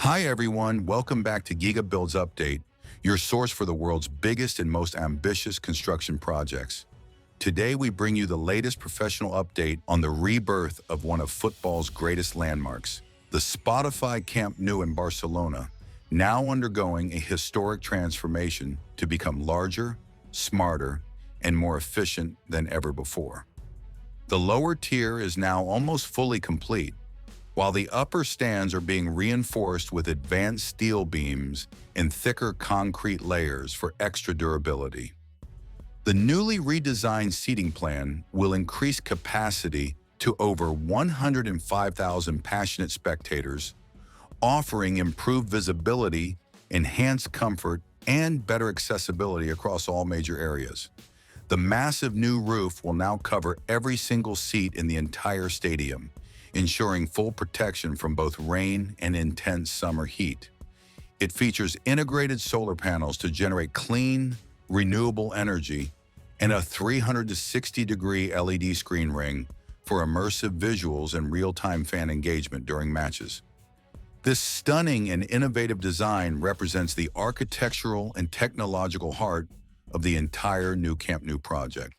Hi everyone, welcome back to Giga Builds Update, your source for the world's biggest and most ambitious construction projects. Today we bring you the latest professional update on the rebirth of one of football's greatest landmarks, the Spotify Camp Nou in Barcelona, now undergoing a historic transformation to become larger, smarter, and more efficient than ever before. The lower tier is now almost fully complete, while the upper stands are being reinforced with advanced steel beams and thicker concrete layers for extra durability. The newly redesigned seating plan will increase capacity to over 105,000 passionate spectators, offering improved visibility, enhanced comfort, and better accessibility across all major areas. The massive new roof will now cover every single seat in the entire stadium, ensuring full protection from both rain and intense summer heat. It features integrated solar panels to generate clean, renewable energy and a 360-degree LED screen ring for immersive visuals and real-time fan engagement during matches. This stunning and innovative design represents the architectural and technological heart of the entire new Camp Nou project.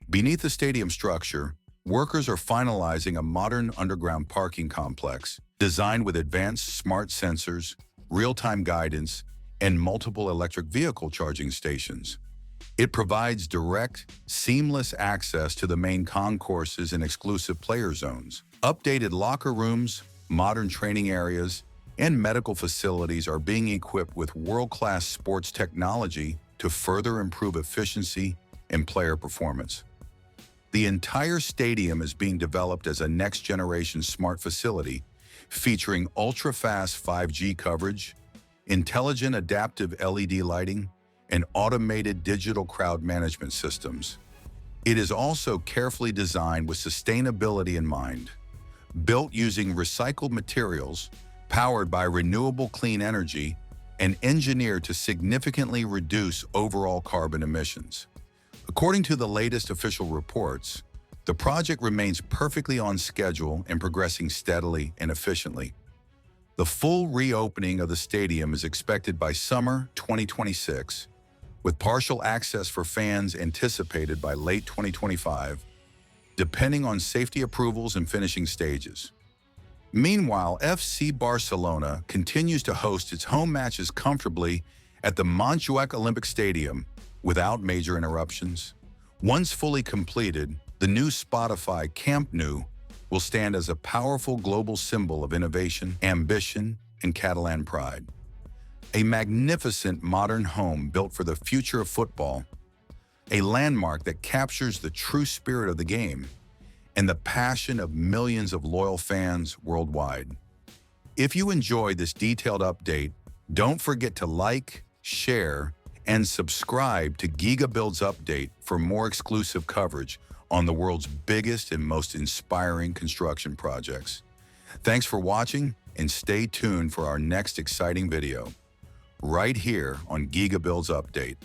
Beneath the stadium structure, workers are finalizing a modern underground parking complex designed with advanced smart sensors, real-time guidance, and multiple electric vehicle charging stations. It provides direct, seamless access to the main concourses and exclusive player zones. Updated locker rooms, modern training areas, and medical facilities are being equipped with world-class sports technology to further improve efficiency and player performance. The entire stadium is being developed as a next-generation smart facility featuring ultra-fast 5G coverage, intelligent adaptive LED lighting, and automated digital crowd management systems. It is also carefully designed with sustainability in mind, built using recycled materials, powered by renewable clean energy, and engineered to significantly reduce overall carbon emissions. According to the latest official reports, the project remains perfectly on schedule and progressing steadily and efficiently. The full reopening of the stadium is expected by summer 2026, with partial access for fans anticipated by late 2025, depending on safety approvals and finishing stages. Meanwhile, FC Barcelona continues to host its home matches comfortably at the Montjuic Olympic Stadium without major interruptions. Once fully completed, the new Spotify Camp Nou will stand as a powerful global symbol of innovation, ambition, and Catalan pride. A magnificent modern home built for the future of football, a landmark that captures the true spirit of the game and the passion of millions of loyal fans worldwide. If you enjoyed this detailed update, don't forget to like, share, and subscribe to Giga Builds Update for more exclusive coverage on the world's biggest and most inspiring construction projects. Thanks for watching, and stay tuned for our next exciting video, right here on Giga Builds Update.